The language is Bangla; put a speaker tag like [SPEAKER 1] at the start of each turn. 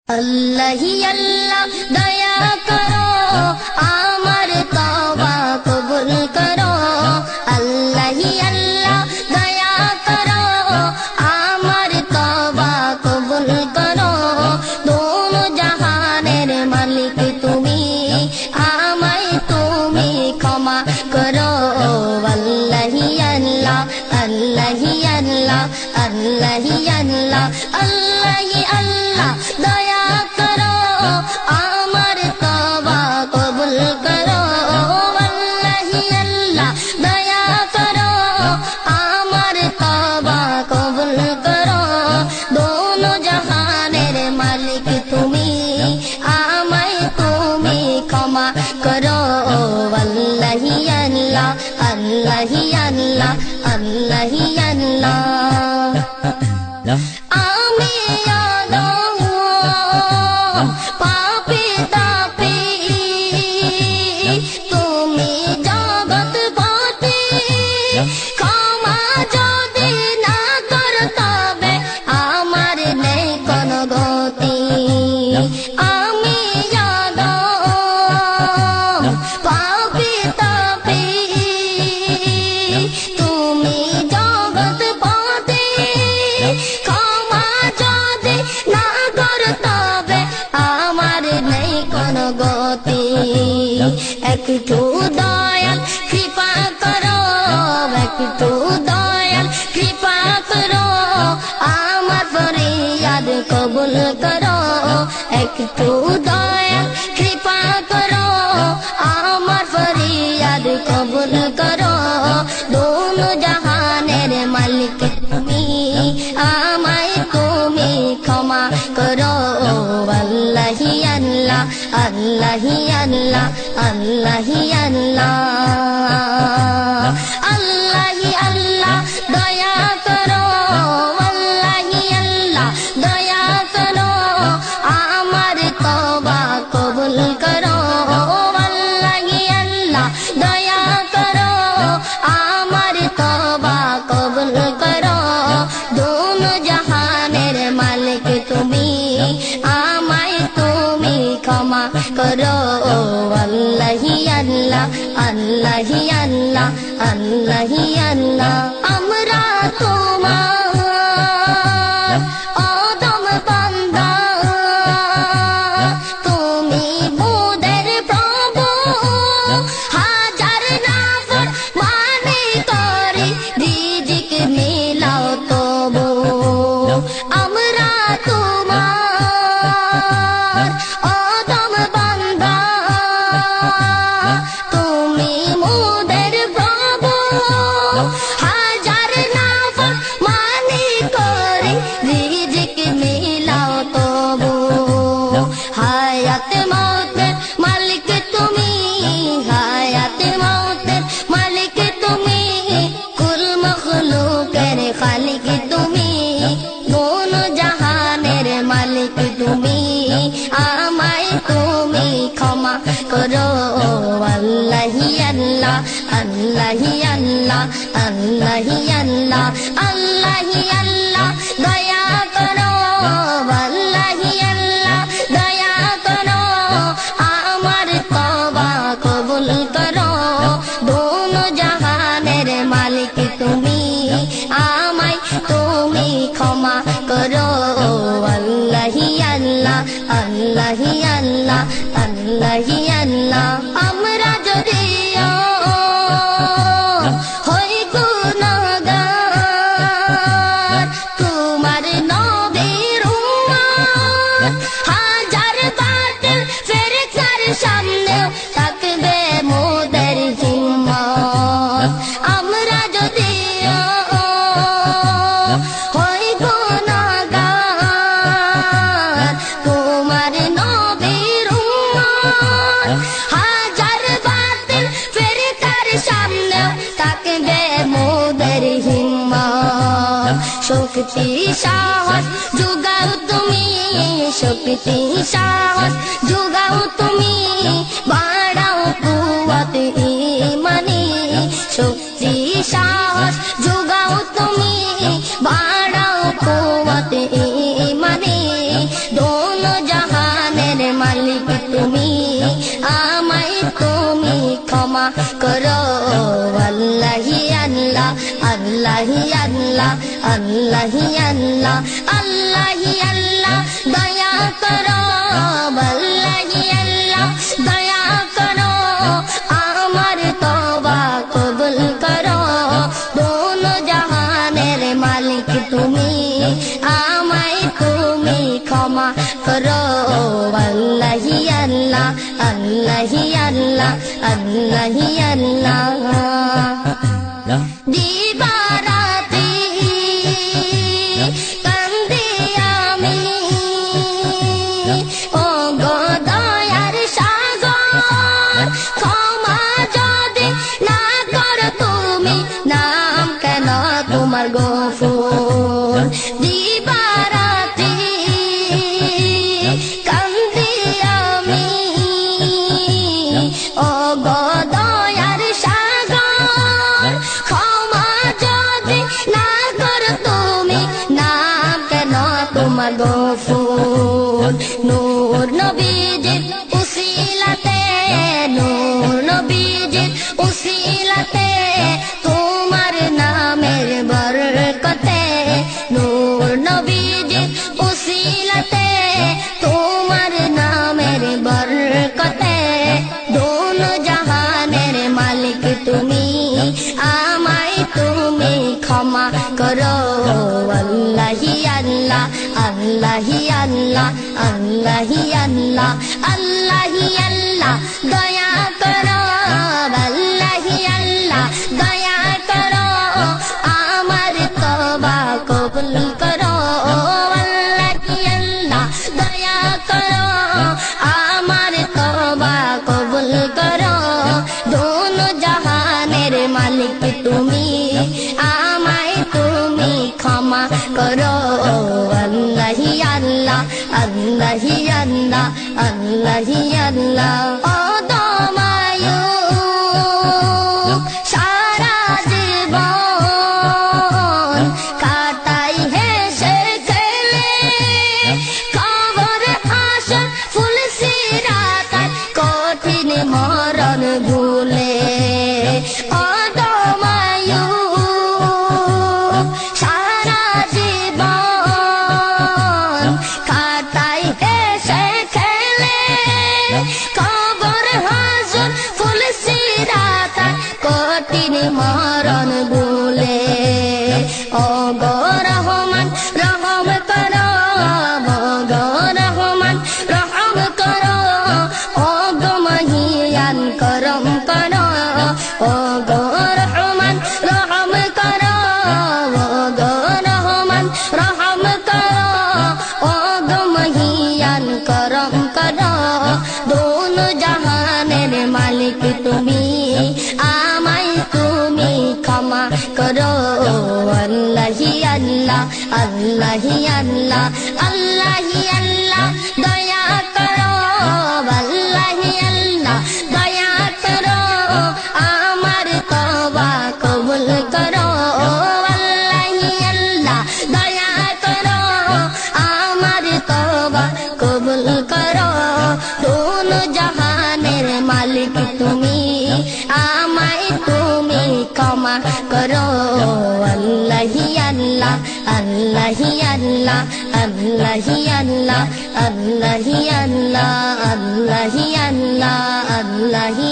[SPEAKER 1] अल्लाह ही अल्लाह दया करो, आमर तौबा कबूल करो। अल्लाह ही अल्लाह दया करो, आमर तौबा कबूल करो। दोनों जहानेर मालिक तुमी, आमाय तुमी क्षमा करो। अल्लाह ही अल्लाह, अल्लाह ही अल्लाह, अल्लाह ही अल्लाह, अल्लाह ही अल्लाह दया करो, आमर तौबा कबूल करो। अल्लाह ही अल्लाह दया करो, आमर तौबा कबूल करो। दोनों जहानेर मालिक तुमी, आमाय तुमी क्षमा करो। अल्लाह ही अल्लाह, अल्लाह ही अल्लाह, अल्लाह ही अल्लाह। आमी पापी तापी तुमी जगत पति, क्षमा যদি না কর তবে আমার নেই কোনো গতি। আমি পাপি তাপি তুমি জগত পতি, ক্ষমা যদি না কর তবে আমার নেই কোনো গতি। একটু দয়াল কৃপা করো, একটু দয়াল কৃপা করো, আমার ফরিয়াদ কবুল করো। একটু দয়াল কৃপা করো, আমার ফরিয়াদ কবুল করো। দোনো জাহানের মালিক তুমি, আমায় তুমি ক্ষমা করো। আল্লাহ হি আল্লাহ, আল্লাহ হি আল্লাহ, আল্লাহ হি আল্লাহ, আল্লাহ হি আল্লাহ দয়া করো। আল্লাহ হি আল্লাহ দয়া করো, আমার তওবা কবুল করো। আল্লাহ হি আল্লাহ দয়া করো, আমার তওবা কবুল করো। দোনো জাহানের মালিক তুমি, আমায় তুমি ক্ষমা করো। আল্লাহ হি আল্লাহ, আল্লাহ হি আল্লাহ, আল্লাহ হি আল্লাহ। আমরা তোমার অদম বান্দা, তুমি মোদের প্রভু। হাজার নাফর মানে করি রিজিক মিলাও তবু। আমরা তোমার অদম বান্দা, তুমি মোদের প্রভু। হাজার নাফর মানে করি রিজিক মিলাও তবু। হায়াত মৌতের মালিক তুমি, হায়াত মৌতের মালিক তুমি, কুল মখলুকের খালিক তুমি। দোনো জাহানের মালিক তুমি, আমায় তুমি ক্ষমা করো। আল্লাহ হি আল্লাহ, আল্লাহ হি আল্লাহ, আল্লাহ হি আল্লাহ, আল্লাহ হি আল্লাহ দয়া করো। আল্লাহ হি আল্লাহ দয়া করো, আমার তওবা কবুল করো। দোনো জাহানের মালিক তুমি, আমায় তুমি ক্ষমা করো। আল্লাহ হি আল্লাহ, আল্লাহ হি আল্লাহ, আল্লাহ হি আল্লাহ। আমরা যদিও হই গুনাহগার, তোমার নবীর উম্মত, হাজার বাতিল ফেরেশতার সামনেও থাকবে মোদের হিম্মত। আমরা যদিও হই গুনাহগার, তোমার নবীর উম্মত, হাজার বাতিল ফেরেশতার সামনেও থাকবে মোদের হিম্মত। শক্তি সাহস যোগাও তুমি, শক্তি সাহস যোগাও তুমি, বাড়াও কুওয়াত ঈমানি। শক্তি সাহস যোগাও তুমি, বাড়াও কুওয়াত ঈমানি। दोनों আল্লাহি আল্লাহ আল্লাহি আল্লাহ দয়া করো আল্লাহি আল্লাহ দয়া করো আমার তওবা কবুল করো দোনো জাহানের মালিক তুমি আমায় তুমি ক্ষমা করো আল্লাহি আল্লাহ আল্লাহি আল্লাহ আল্লাহি আল্লাহ দিবারাতি কান্দি আমি ও গো দয়ার সাগর ক্ষমা যদি না করো তুমি নাম কেন তোমার গফুর দিবারাতি কান্দি আমি ও গো দয়ার সাগর ক্ষমা যদি না করো তুমি নাম কেন তোমার গফুর নূর নবীজির উসিলাতে নূর নবীজির উসিলাতে তোমার নামের বরকতে নূর নবীজির উসিলাতে তোমার নামের বরকতে দোনো জাহানের মালিক তুমি আমায় তুমি ক্ষমা করো আল্লাহি আল্লাহ আল্লাহি আল্লাহ আল্লাহি আল্লাহ আল্লাহি আল্লাহ দয়া করো আল্লাহি আল্লাহ দয়া করো আমার তওবা কবুল করো আল্লাহি আল্লাহ দয়া করো আমার তওবা কবুল করো দোনো জাহানের মালিক তুমি আমায় তুমি ক্ষমা করো আল্লাহি আল্লাহ আল্লাহি আল্লাহ আল্লাহি আল্লাহ ও দমায়ু সারা জীবন কাটাই হেসে খেলে কবর হাসর ফুল সিরাতার কঠিন মরণ ভুলে ও দমায়ু সারা জীবন কাটাই হেসে খেলে কবর হাসর ফুল সিরাতার কঠিন মরণ ভুলে ও গো রহমান রহম করো ও গো রহমান রহম করো ও গো মহিয়ান করম করো ও গো রহমান রহম করো ও গো রহমান রহম করো ও গো মহিয়ান করম করো দোনো জাহানের মালিক তুমি আমায় তুমি ক্ষমা করো আল্লাহি আল্লাহ আল্লাহি আল্লাহ আল্লাহি আল্লাহ দয়া করো আল্লাহি আল্লাহ দয়া করো আমার তওবা কবুল করো আল্লাহি আল্লাহ দয়া করো আমার তওবা কবুল করো দোনো জাহানের মালিক তুমি আমায় তুমি ক্ষমা করো আল্লাহি আল্লাহ আল্লাহি আল্লাহ আল্লাহি আল্লাহ আল্লাহি আল্লাহ আল্লাহি আল্লাহ আল্লাহি